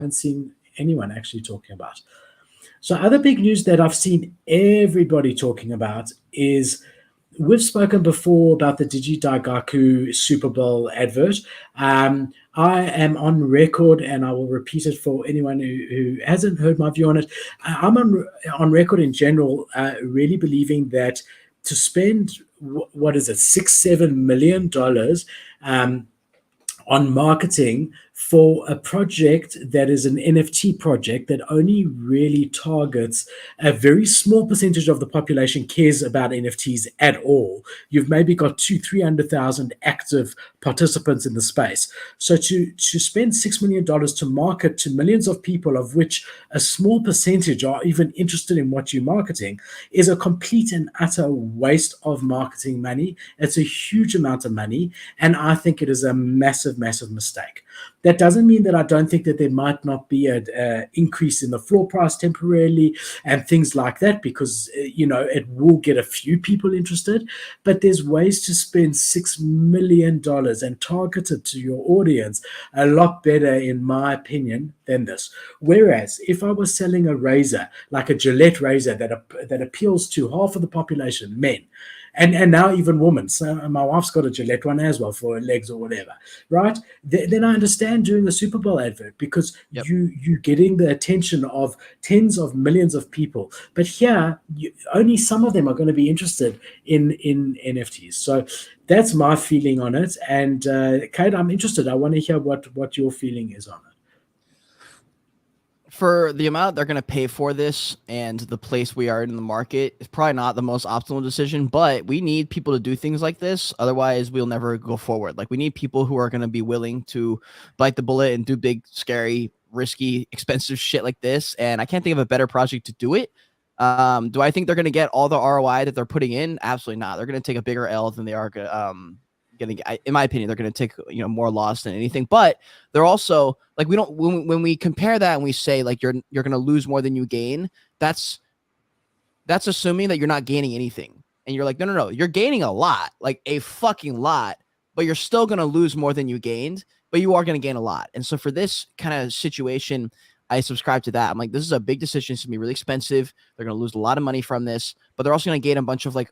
haven't seen anyone actually talking about. So, other big news that I've seen everybody talking about is we've spoken before about the DigiDaigaku Superbowl advert. I am on record, and I will repeat it for anyone who hasn't heard my view on it. I'm on record in general, really believing that to spend what is it, $6-7 million on marketing for a project that is an NFT project that only really targets a very small percentage of the population cares about NFTs at all. You've maybe got 300,000 active participants in the space. So to spend $6 million to market to millions of people, of which a small percentage are even interested in what you're marketing, is a complete and utter waste of marketing money. It's a huge amount of money, and I think it is a massive mistake. That doesn't mean that I don't think that there might not be an increase in the floor price temporarily and things like that, because it will get a few people interested. But there's ways to spend $6 million and target it to your audience a lot better, in my opinion, than this. Whereas if I was selling a razor, like a Gillette razor that appeals to half of the population, men, and now even women. So my wife's got a Gillette one as well for her legs or whatever, right? Then I understand doing a Super Bowl advert, because you're getting the attention of tens of millions of people. But here, only some of them are going to be interested in NFTs. So that's my feeling on it. And Kate, I'm interested. I want to hear what your feeling is on it. For the amount they're going to pay for this and the place we are in the market, it's probably not the most optimal decision, but we need people to do things like this. Otherwise, we'll never go forward. Like, we need people who are going to be willing to bite the bullet and do big, scary, risky, expensive shit like this. And I can't think of a better project to do it. Do I think they're going to get all the ROI that they're putting in? Absolutely not. They're going to take a bigger L than they are in my opinion, they're going to take more loss than anything. But they're also like, we don't, when we compare that and we say like you're going to lose more than you gain, that's assuming that you're not gaining anything. And you're like, no, you're gaining a lot, like a fucking lot, but you're still going to lose more than you gained, but you are going to gain a lot. And so for this kind of situation, I subscribe to that. I'm like, this is a big decision. It's going to be really expensive. They're going to lose a lot of money from this, but they're also going to gain a bunch of like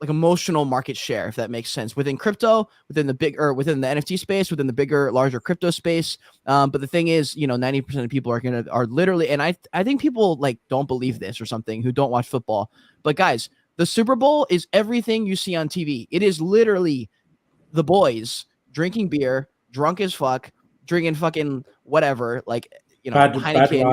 emotional market share, if that makes sense, within crypto, within the NFT space, within the bigger, larger crypto space. But the thing is, 90% of people are literally, and I think people like don't believe this or something, who don't watch football. But guys, the Super Bowl is everything you see on TV. It is literally the boys drinking beer, drunk as fuck, drinking fucking whatever, like Heineken,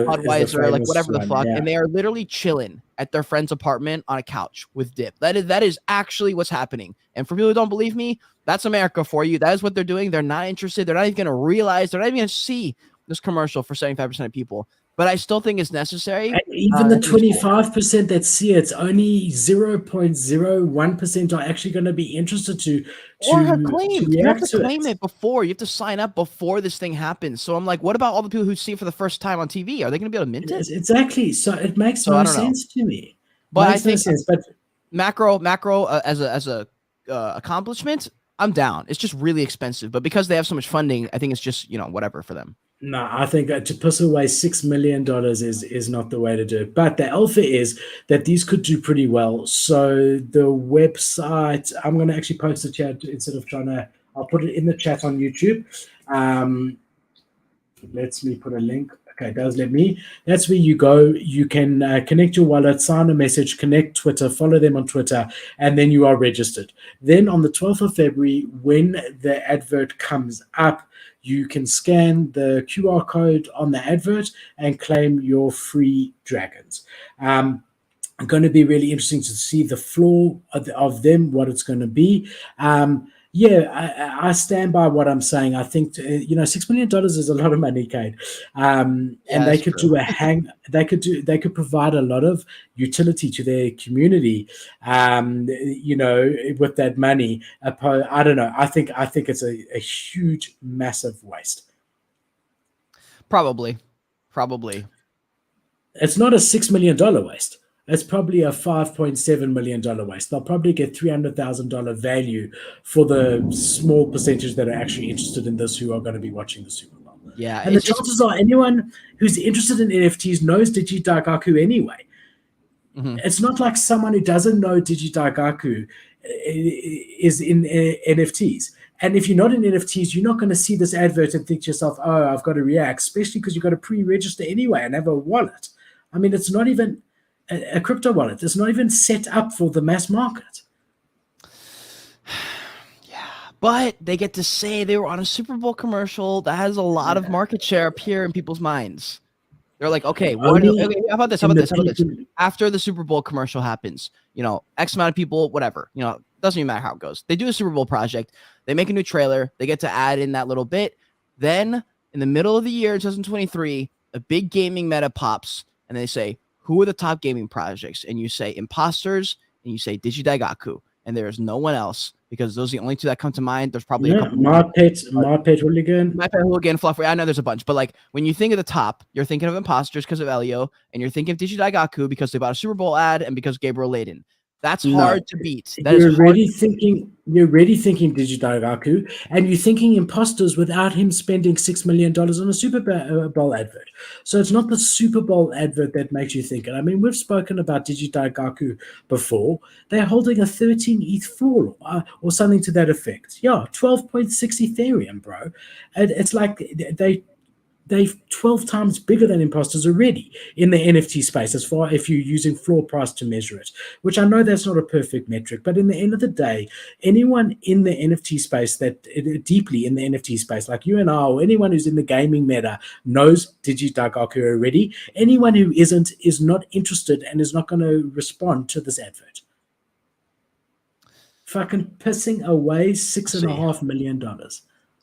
Budweiser, like whatever the fuck, and they are literally chilling at their friend's apartment on a couch with dip. That is actually what's happening. And for people who don't believe me, that's America for you. That is what they're doing. They're not interested. They're not even going to realize. They're not even going to see this commercial for 75% of people. But I still think it's necessary. And even the 25% that see it, only 0.01% are actually going to be interested to claim. You have to claim it before. You have to sign up before this thing happens. So I'm like, what about all the people who see it for the first time on TV? Are they going to be able to mint it? Exactly. So it makes no sense to me. But I think macro as a accomplishment, I'm down. It's just really expensive. But because they have so much funding, I think it's just whatever for them. No, I think to piss away $6 million is not the way to do it. But the alpha is that these could do pretty well. So the website, I'm going to actually post the chat instead of I'll put it in the chat on YouTube. Let me put a link. Okay, it does let me. That's where you go. You can connect your wallet, sign a message, connect Twitter, follow them on Twitter, and then you are registered. Then on the 12th of February, when the advert comes up, you can scan the QR code on the advert and claim your free dragons. Going to be really interesting to see the floor of them, what it's going to be. I stand by what I'm saying. I think $6 million is a lot of money, Kate. And they could do they could provide a lot of utility to their community. With that money. I don't know. I think it's a huge, massive waste. Probably. It's not a $6 million waste. It's probably a $5.7 million waste. They'll probably get $300,000 value for the small percentage that are actually interested in this, who are going to be watching the Super Bowl. Yeah, And the chances are anyone who's interested in NFTs knows DigiDaigaku anyway. Mhm. It's not like someone who doesn't know DigiDaigaku is in NFTs. And if you're not in NFTs, you're not going to see this advert and think to yourself, oh, I've got to react, especially because you've got to pre-register anyway and have a wallet. I mean, it's not even a crypto wallet. It's not even set up for the mass market. Yeah, but they get to say they were on a Super Bowl commercial that has a lot of market share up here in people's minds. They're like, okay, okay, how about this? How about this? How about this? After the Super Bowl commercial happens, X amount of people, whatever, doesn't even matter how it goes. They do a Super Bowl project. They make a new trailer. They get to add in that little bit. Then in the middle of the year, 2023, a big gaming meta pops and they say, who are the top gaming projects? And you say Imposters and you say DigiDaigaku. And there's no one else because those are the only two that come to mind. There's probably a couple. My Pet Hooligan. My Pet Hooligan, Fluff. I know there's a bunch, but like when you think of the top, you're thinking of Imposters because of Elio, and you're thinking of DigiDaigaku because they bought a Super Bowl ad and because Gabriel Layden. That's hard to beat. You're already thinking DigiDaigaku, and you're thinking Imposters without him spending $6 million on a Super Bowl advert. So it's not the Super Bowl advert that makes you think it. I mean, we've spoken about DigiDaigaku before. They're holding a 13 ETH floor or something to that effect. Yeah, 12.6 Ethereum, bro. And it's like they're 12 times bigger than Imposters already in the NFT space, as far if you're using floor price to measure it, which I know that's not a perfect metric, but in the end of the day, anyone in the NFT space that deeply in the NFT space, like you and I, or anyone who's in the gaming meta knows DigiDaigaku already. Anyone who isn't is not interested and is not going to respond to this advert. Fucking pissing away $6.5 million.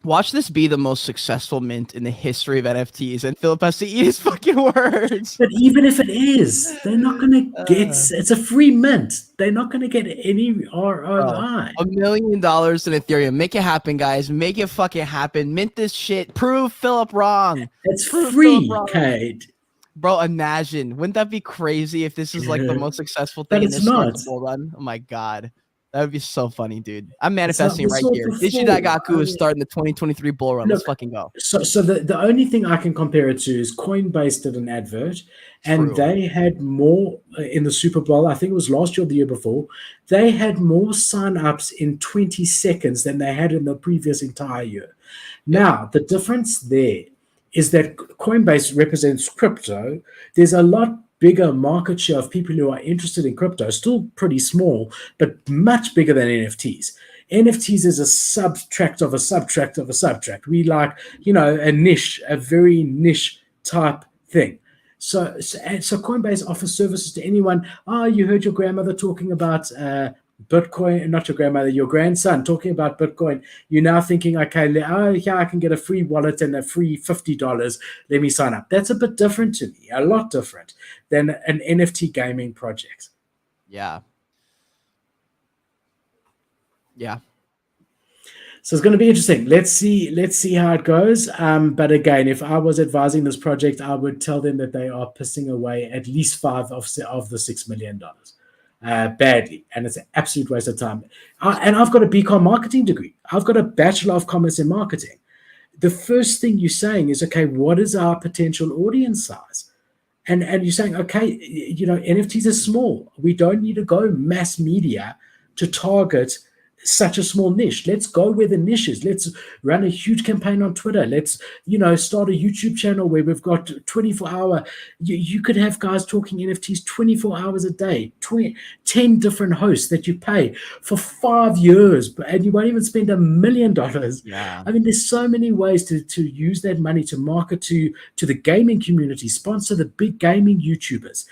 Watch this be the most successful mint in the history of NFTs, and Philip has to eat his fucking words. But even if it is, they're not going to get. It's a free mint. They're not going to get any ROI. $1 million in Ethereum. Make it happen, guys. Make it fucking happen. Mint this shit. Prove Philip wrong. It's free, Cade. Bro, imagine. Wouldn't that be crazy if this is like the most successful thing But in it's this not. bull run? Oh my god. That would be so funny, dude. I'm manifesting right here. DigiDaigaku is starting the 2023 bull run. Let's fucking go. So the only thing I can compare it to is Coinbase did an advert, and they had more in the Super Bowl. I think it was last year or the year before. They had more sign-ups in 20 seconds than they had in the previous entire year. Now, the difference there is that Coinbase represents crypto. There's a lot bigger market share of people who are interested in crypto, still pretty small, but much bigger than NFTs. NFTs is a subtract of a subtract of a subtract. We like, a niche, a very niche type thing. So Coinbase offers services to anyone. Oh, you heard your grandmother talking about Bitcoin, not your grandmother, your grandson talking about Bitcoin. You're now thinking, okay, I can get a free wallet and a free $50. Let me sign up. That's a bit different to me, a lot different than an NFT gaming project. Yeah. Yeah. So it's going to be interesting. Let's see how it goes. But again, if I was advising this project, I would tell them that they are pissing away at least 5 of the $6 million. Badly, and it's an absolute waste of time. And I've got a BCom marketing degree. I've got a Bachelor of Commerce in Marketing. The first thing you're saying is, okay, what is our potential audience size? And you're saying, okay, NFTs are small. We don't need to go mass media to target such a small niche. Let's go where the niche is. Let's run a huge campaign on Twitter. Let's, start a YouTube channel where we've got 24-hour. You could have guys talking NFTs 24 hours a day, 10 different hosts that you pay for 5 years, and you won't even spend $1 million. Yeah. I mean, there's so many ways to use that money to market to the gaming community, sponsor the big gaming YouTubers,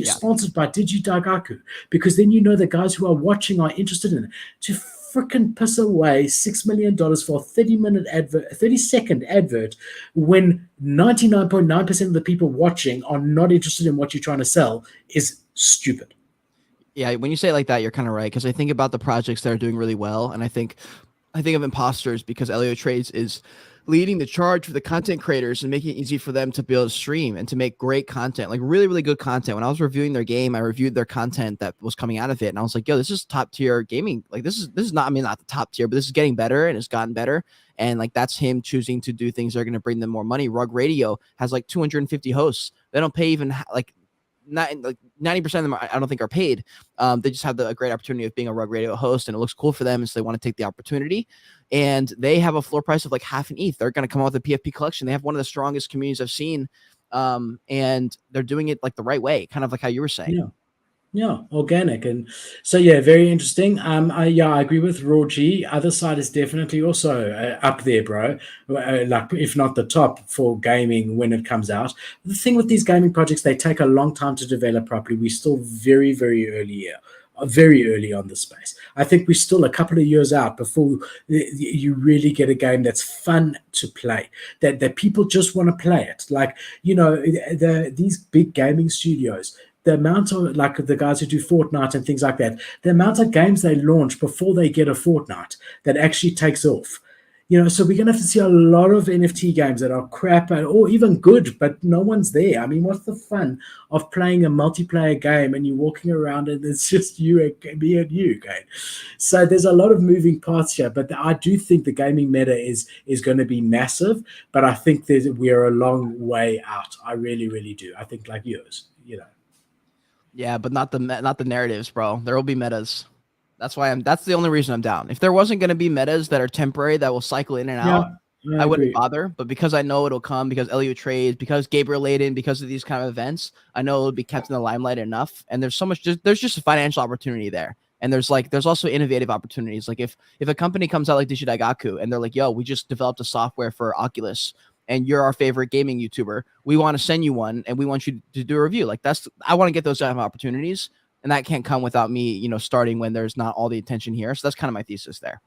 sponsored by DigiDaigaku, because then the guys who are watching are interested in it. To freaking piss away $6 million for a 30-second advert when 99.9% of the people watching are not interested in what you're trying to sell is stupid. Yeah, when you say it like that, you're kind of right, because I think about the projects that are doing really well, and I think of Imposters because Elio Trades is leading the charge for the content creators and making it easy for them to be able to stream and to make great content, like really, really good content. When I was reviewing their game, I reviewed their content that was coming out of it, and I was like, yo, this is top tier gaming. Like this is not, I mean, not the top tier, but this is getting better and it's gotten better. And like that's him choosing to do things that are going to bring them more money. Rug Radio has like 250 hosts. They don't pay even like not like 90% of them I don't think are paid. They just have the great opportunity of being a Rug Radio host, and it looks cool for them, and so they want to take the opportunity. And they have a floor price of like half an ETH. They're going to come out with a PFP collection. They have one of the strongest communities I've seen, and they're doing it like the right way, kind of like how you were saying. Yeah, organic. And so, yeah, very interesting. I agree with Raw G. Other side is definitely also up there, bro. Like, if not the top for gaming when it comes out. The thing with these gaming projects, they take a long time to develop properly. We're still very, very early here. Very early on the space. I think we're still a couple of years out before you really get a game that's fun to play, that people just want to play it. Like, these big gaming studios, the amount of, like, the guys who do Fortnite and things like that, the amount of games they launch before they get a Fortnite that actually takes off. So we're going to have to see a lot of NFT games that are crap or even good, but no one's there. I mean, what's the fun of playing a multiplayer game and you're walking around and it's just you, me and you, okay? So there's a lot of moving parts here, but I do think the gaming meta is going to be massive, but I think we're a long way out. I really, really do. I think like yours, Yeah, but not the narratives, bro. There will be metas. That's the only reason I'm down. If there wasn't going to be metas that are temporary that will cycle in and out, I wouldn't bother. But because I know it'll come, because Elliot trades, because Gabriel Layden, because of these kind of events, I know it'll be kept in the limelight enough. And there's so much, there's just a financial opportunity there. And there's also innovative opportunities. Like if a company comes out like DigiDaigaku and they're like, yo, we just developed a software for Oculus and you're our favorite gaming YouTuber, we want to send you one and we want you to do a review. Like I want to get those type of opportunities. And that can't come without me, starting when there's not all the attention here. So that's kind of my thesis there.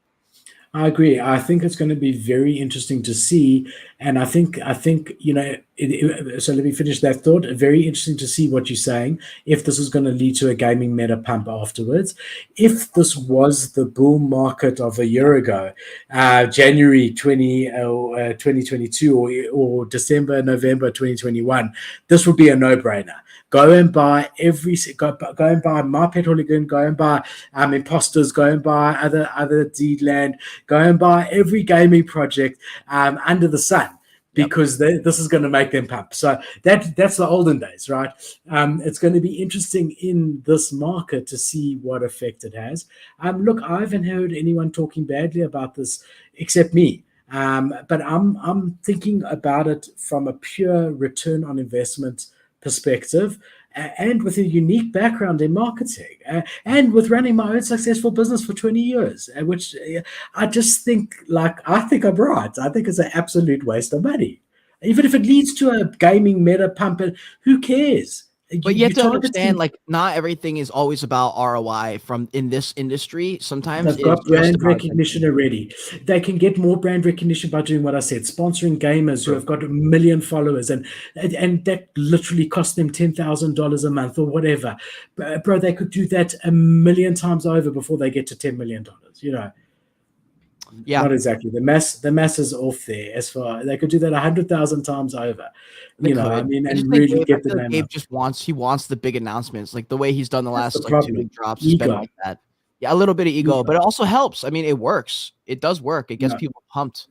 I agree. I think it's going to be very interesting to see. And I think, so let me finish that thought. Very interesting to see what you're saying, if this is going to lead to a gaming meta pump afterwards. If this was the bull market of a year ago, January 2022 or December, November 2021, this would be a no-brainer. Go and buy go and buy My Pet Hooligan, go and buy Imposters, go and buy other Deedland, go and buy every gaming project under the sun, because this is going to make them pump. So that's the olden days, right? It's going to be interesting in this market to see what effect it has. Look, I haven't heard anyone talking badly about this except me. But I'm thinking about it from a pure return on investment perspective, and with a unique background in marketing, and with running my own successful business for 20 years, which I just think, I think I'm right. I think it's an absolute waste of money. Even if it leads to a gaming meta pump, who cares? But you have to understand, like, not everything is always about ROI in this industry. Sometimes they've got brand recognition already. They can get more brand recognition by doing what I said, sponsoring gamers who have got 1 million followers, and that literally costs them $10,000 a month or whatever. Bro, they could do that 1 million times over before they get to $10 million. Yeah, not exactly. The mass is off there. As far they could do that 100,000 times over. I mean, and really get the name. Gabe just wants the big announcements, like the way he's done the last 2 big drops. It's been like that. Yeah, a little bit of ego, but it also helps. I mean, it works. It does work. It gets people pumped.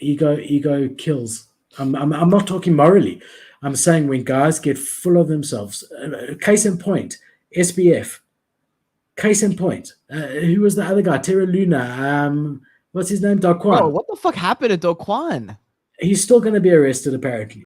Ego kills. I'm not talking morally. I'm saying when guys get full of themselves. Case in point, SBF. Case in point. Who was the other guy? Terra Luna. What's his name? Do Kwon. Oh, what the fuck happened to Do Kwon? He's still going to be arrested, apparently.